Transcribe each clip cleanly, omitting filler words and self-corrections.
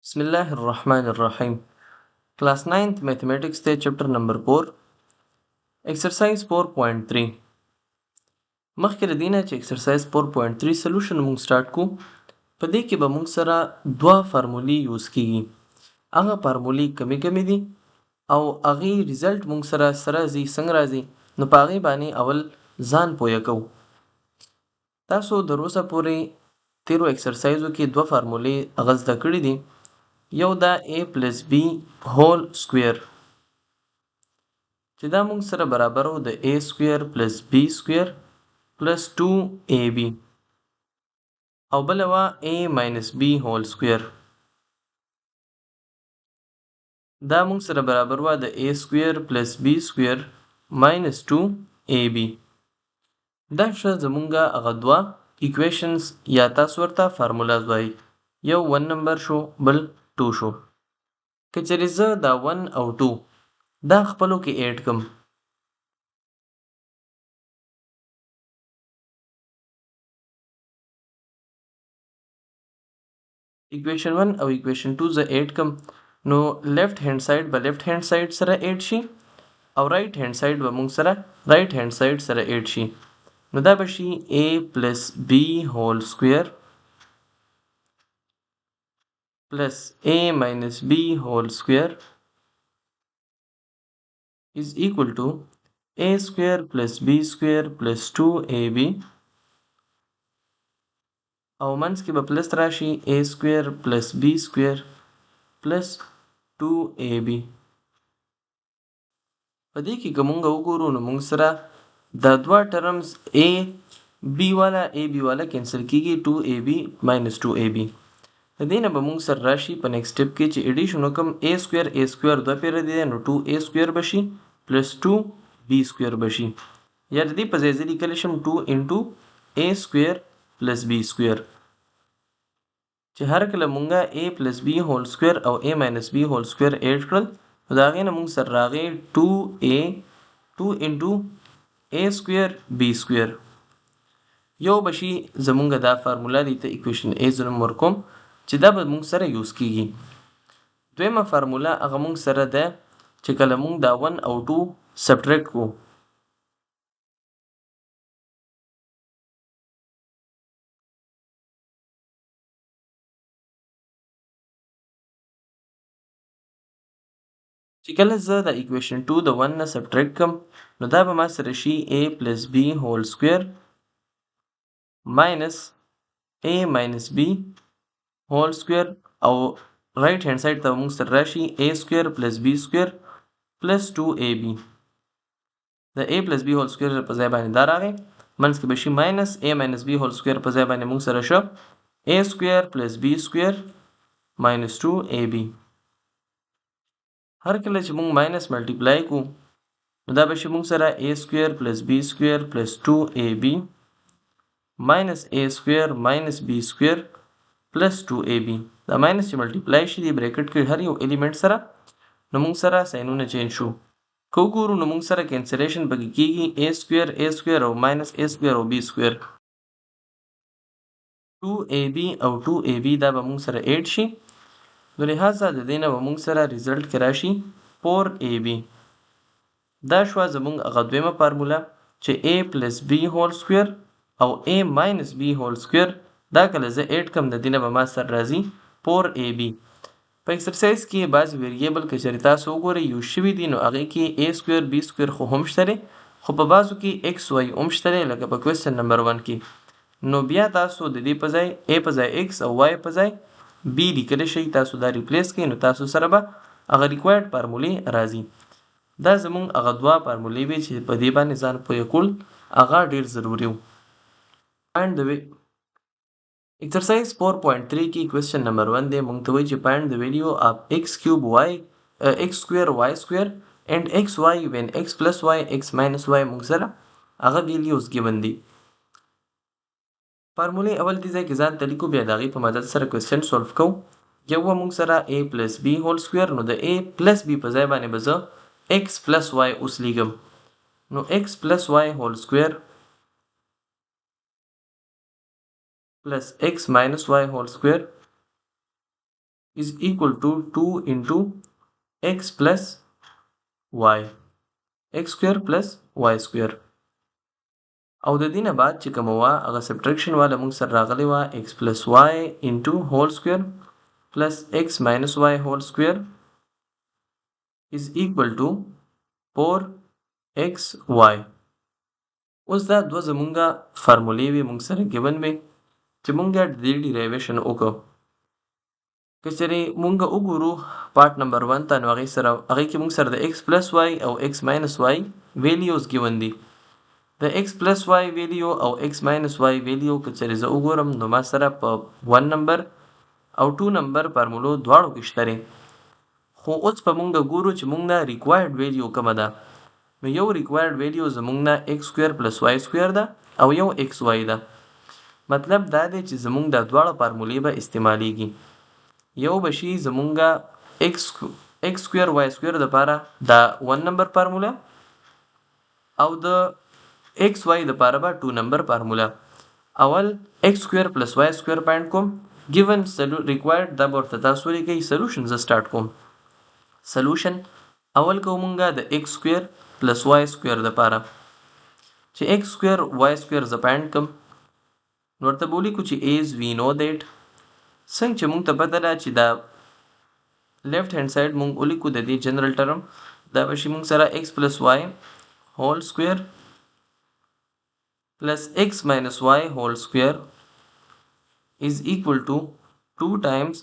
बिस्मिल्लाहिर्रहमानिर्रहीम। Class 9th mathematics ते chapter number 4 एक्सरसाइज 4.3 مخکې له دې نه چې एक्सरसाइज 4.3 سولوشن موږ سٹارټ کو په دې کې به موږ سره دوه فارمولې یوز کیږي. هغه فارمولې کمی دي او هغه ریزلټ موږ سره راځي څنګه راځي نو په هغه باندې اول ځان پوهه کوو. تاسو د روزه پورې تیرو एक्सरसाइزو کې دوه فارمولې هغه زده کړې دي. یو دا a plus b هول سکویر چې دا موږ سره برابر و د a سکویر plus b سکویر plus 2ab او بل وا a minus b هول سکویر دا موږ سره برابر و د a سکویر plus b سکویر minus 2ab. دا شته زمونږه هغه دوه ایکویشنز یا تاسو ورته فارمولاز وایي. یو 1 نمبر شو بل 2 شو. که چېرې زه دا 1 او 2 دا خپلو کې ایډ کم ایکویشن 1 او ایکویشن 2 زه ایډ کم نو لیفت هاند ساید به لیفت هاند ساید سره ایډ شي او رائټ هاند ساید به موږ سره رائټ هاند ساید سره ایډ شي. نو دا به شي a plus b هول سکویر plus a minus b whole square is equal to a square plus b square plus 2ab او منځ کې به پلس راشي a square plus b square plus 2ab. په دې کې که مونږ وګورو نو مونږ سره دا دوه ټرمز a b والا کینسل کیږي 2ab minus 2ab. د دې نه به مونږ سره راشي په نیکسټ سټپ کې چې ایډیشن وکم a سکویر دوه پیره دی نو 2a سکویر بشي پلس 2b سکویر بشي یا د دې په ځای زه لیکلی شم 2 انټو a سکویر پلس b سکویر چې هر کله مونږه a پلس b هول سکویر او a ماینس b هول سکویر ایډ کړل نو د هغې نه مونږ سره راغی 2 انټو a سکویر b سکویر. یو بشي زمونږه دا فارمولا دی ته ایکویشن a زه نوم ورکوم چې دا به مونږ سره یوز کیږي. دویمه فارمولا هغه مونږ سره ده چې کله مونږ دا 1 او 2 سبټریکټ کو چې کله زه د ایکویشن 2 د 1 نه سبټریکټ کم نو دا به ما سره شي a plus b هول سکویر minus a minus b هول سکویر او رائټ هاند ساید ته موږ سره راشي a سکویر plus b سکویر plus 2ab. د a plus b هول سکویر په ځای باندې دا راغی منځ کې به شي minus a minus b هول سکویر په ځای باندې موږ سره شو a سکویر plus b سکویر minus 2ab. هر کله چې موږ ماینس ملټیپلای کو نو دا به شي موږ سره a سکویر plus b سکویر plus 2ab minus a سکویر minus b سکویر plus 2ab. دا ماینس چې ملټیپلای شي دی بریکټ کې هر یو الیمنٹ سره نو موږ سره ساینونه چینج شو. که وګورو نو موږ سره کینسلیشن پکې کیږي a سکویر او ماینس a سکویر او b سکویر 2ab او 2ab دا به موږ سره ایډ شي نو لحاظه د دې نه به موږ سره ریزلټ کې راشي 4ab. دا شوه زموږ هغه دویمه فارمولا چې a plus b هول سکویر او a minus b هول سکویر دا کله زه ایډ کم د دې نه به ما سره راځي 4ab. په ایکسرسایز کې بعض ویریبل که چېرې تاسو وګورئ یوز شوي دي نو هغې کې a سکویر b سکویر خو هم شته دی خو په بعضو کې x y هم شته دی لکه په کوېسچن نمبر 1 کې. نو بیا تاسو د دې په ځای a په ځای x او y په ځای b لیکلی شئ تاسو دا ریپلیس کړئ نو تاسو سره به هغه ریکوایرډ فارمولې راځي. دا زموږ هغه دوه فارمولې وې چې په دې باندې ځان پوه کول هغه ډېر ضروري و. فایند د एक्सरसाइज 4.3 की question number 1 दे मूंग तो वही find the value of x cube y x square y square and xy when x plus y x minus y मूंग सरा अगर values given the. فارمولې اول دې ځای کې ځان ته لیکو بیا د هغې په مدد سره کوېسچن سولف کوو. یو به موږ سره a plus b هول سکویر نو د a plus b په ځای باندې به زه x plus y اوس لیږم نو x plus y هول سکویر plus x minus y whole square is equal to 2 into x plus y, x square plus y square. او د دې نه بعد چې کومه وه هغه سبټریکشن والا موږ سره راغلی وه x plus y into whole square plus x minus y whole square is equal to 4xy. اوس دا دوه زمونږه فارمولې وې موږ سره ګیون وې چې مونږ د دې ډیرایویشن وکړو. که چېرې مونږ وګورو پارت نمبر 1 ته نو هغې کې مونږ سره د x plus y او x minus y ویلیوز ګیون دي. د x plus y ویلیو او x minus y ویلیو که چېرې زه وګورم نو ما سره په 1 نمبر او 2 نمبر فارمولو دواړو کې شته دی. خو اوس به مونږ ګورو چې مونږ نه ریکوایرډ ویلیو کومه ده. نو یو ریکوایرډ ویلیو زمونږ نه x square plus y square ده او یو xy ده. مطلب دا دی چې زمونږ دا دواړه فارمولې به استعمالیږي. یو به شي زمونږه x square y square دپاره دا 1 نمبر فارموله او د xy دپاره به 2 نمبر فارموله. اول x square plus y square فایند کوم given required دا به ورته تاسو ولیکئ. سلوشن زه سټارټ کوم. سلوشن اول کوو مونږه د x square plus y square دپاره چې x square y square زه فایند کم نو ورته به ولیکو چې as we know that څنګه چې مونږ ته پته ده چې دا لیفټ هینډ سایډ مونږ ولیکو د دې جنرال ټرم دا به شي مونږ سره x plus y whole square plus x minus y whole square is equal to 2 times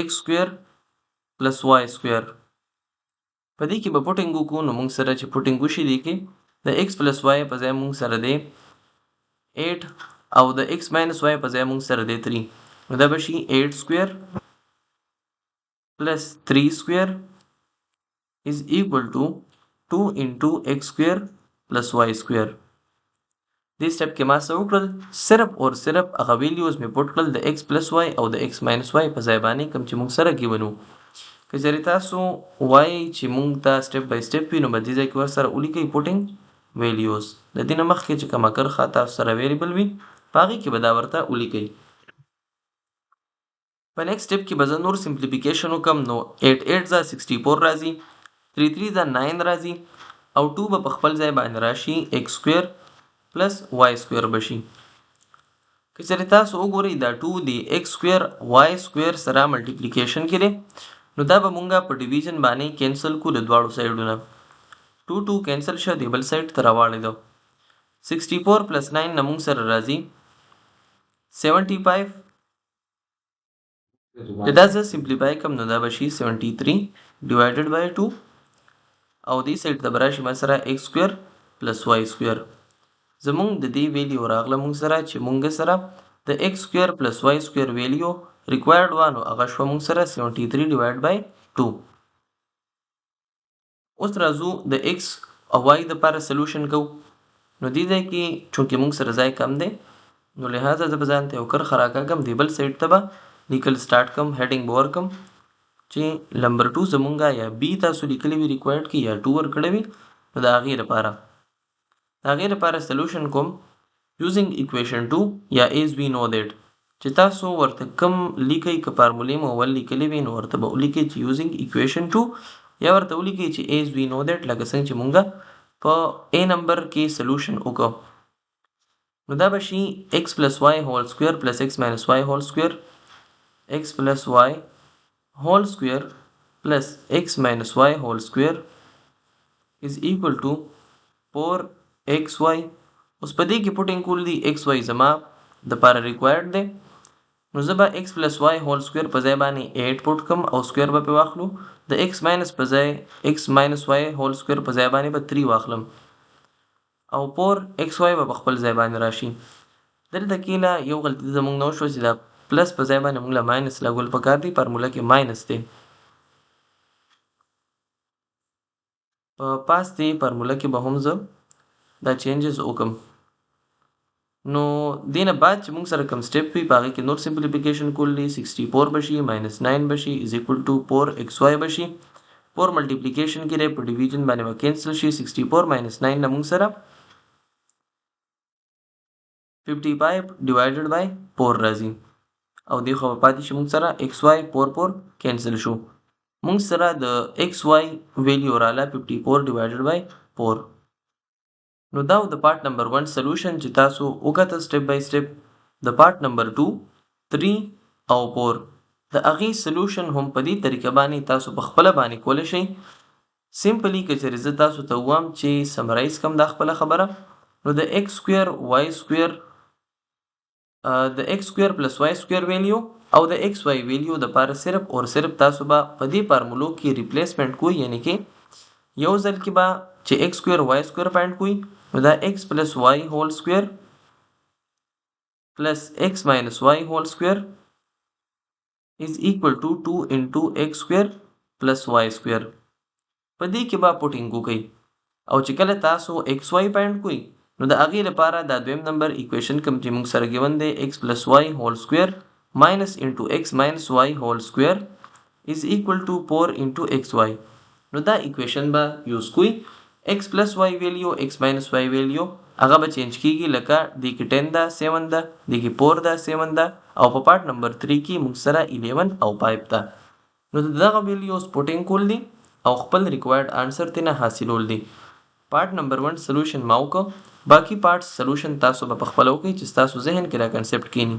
x square plus y square. په دې کې به پوټینګ وکړو نو مونږ سره چې پوټینګ وشي دې کې د x plus y په ځای مونږ سره دی 8 او د x minus y په ځای مونږ سره دی 3 نو دا به شي 8 square plus 3 square is equal to 2 into x square plus y square. دې سټپ کې ما څه وکړل صرف اور صرف هغه ویلیوز مې پوټ کړل د x plus y او د x minus y په ځای باندې کوم چې مونږ سره ګیون وو. که چېرې تاسو وایئ چې مونږ ته سټپ بای سټپ وي نو به دې ځای کې ورسره ولیکئ پوټینګ ویلیوز. د دې نه مخکې چې کومه کرښه تاسو سره ویریبل وي په هغې کې به دا ورته ولیکئ. په نیکسټ سټپ کې به زه نور سمپلیفیکیشن وکړم نو 8 8 ځه 64 راځي 3 3 ځه 9 راځي او 2 به په خپل ځای باندې راشي x square plus y square به شي. که چېرې تاسو وګورئ دا 2 د x square y square سره ملټیپلیکیشن کې دی نو دا به مونږه په ډیویژن باندې کینسل کړو د دواړو سایډونه. 2 2 کینسل شه د بل سایډ ته راواړېدو. 64 plus 9 نه مونږ سره راځي 75 چې دا زه سمپلیفای کم نو دا به شي 73 ډیوایډډ بای 2 او دې سایډ ته به راشي ما سره x square plus y square. زمونږ د دې ویلیو راغله مونږ سره چې مونږ سره د x square plus y square ویلیو ریکوایرډ وه نو هغه شوه مونږ سره 73 ډیوایډ بای 2. اوس راځو د x او y دپاره سلوشن کوو نو دې ځای کې چونکې مونږ سره ځای کم دی نو لحاظه زه به ځان ته یو کرښه راکاږم دې بل سایډ ته به لیکل سټارټ کم هیډینګ به ورکم چې نمبر 2 زمونږه یا b تاسو لیکلی وي ریکوایرډ کې یا 2 ورکړی وي نو د هغې لپاره سلوشن کوم یوزینګ اکویشن 2 یا as we know that چې تاسو ورته کم لیکئ که فارمولې مو اول لیکلی وي نو ورته به ولیکئ چې یوزینګ اکویشن 2 یا ورته ولیکئ چې as we know that لکه څنګه چې مونږه په a نمبر کې سلوشن وکړو نو دا به شي x plus y whole square plus x minus y whole square x plus y whole square plus x minus y whole square is equal to 4xy. اوس په دې کې پوټینګ کول دي xy زما دپاره ریکوایرډ دی نو زه به x plus y whole square په ځای باندې 8 پوټ کم او سکویر به پې واخلو د x minus په ځای x minus y whole square په ځای باندې به 3 واخلم او 4xy به په خپل ځای باندې راشي. دلته کې له یو غلطي زمونږ نه وشوه چې دا پلس په ځای باندې مونږ له ماینس لګول پکار دي فارموله کې ماینس دی. په پاستې فارموله کې به هم زه دا چینجز وکم نو دې نه بعد چې مونږ سره کوم سټپ وي په هغې کې نور سمپلیفیکیشن کول دي 64 به شي ماینس 9 به شي از ایکول ټو 4xy به شي 4 ملټیپلیکیشن کې دی په ډیویژن باندې به کینسل شي 64 ماینس 9 نه مونږ سره 55 ډیوایډډ بای 4 راځي او دې خوا به پاتې شي موږ سره ایکس واي پور کینسل شو. موږ سره د ایکس واي ویلیو رااله 54 ډیوایډډ بای 4. نو دا د پارت نمبر 1 سولوشن چې تاسو وکتل سټپ بای سټپ. د پارت نمبر 2 3 او 4 د هغې سولوشن هم په دې طریقه باندې تاسو په خپله باندې کولی شئ. سمپلی که چېرې زه تاسو ته ووایم چې سمرایز کړم دا خپله خبره، نو د ایکس سکویر واي سکویر د ایکس سکویر پلس واي سکویر ویلیو او د ایکس واي ویلیو دپاره صرف اور صرف تاسو به په دې فارمولو کې ریپلیسمنټ کوئ، یعنی کې یو ځل کې به چې ایکس سکویر واي سکویر فایند کوئ نو دا ایکس پلس واي هول سکویر پلس ایکس ماینس واي هول سکویر is equal to 2 into x square plus y square. په دې کې به پوټینګ وکړئ او چې کله تاسو ایکس واي فایند کوئ نو د هغې لپاره دا دویم نمبر ایکویشن کوم چې موږ سره ګیون دی ایکس پلس واي هول سکویر ماینس انټو ایکس ماینس واي هول سکویر is equal to 4 into xy. نو دا ایکویشن به یوز کوئ. x پلس واي ویلیو x ماینس واي ویلیو هغه به چینج کیږي، لکه دې کې 10 ده 7 ده، دې کې 4 ده 7 ده، او په پارت نمبر 3 کې موږ سره 11 او 5 ده. نو دغه ویلیوز پوټینګ کول دي او خپل ریکوایرډ آنسر تینا حاصلول دي. پارت نمبر 1 سولوشن ما وکړ، باقی پارت سولوشن تاسو به په خپله وکړئ چې ستاسو ذهن کې دا کنسپټ کینی.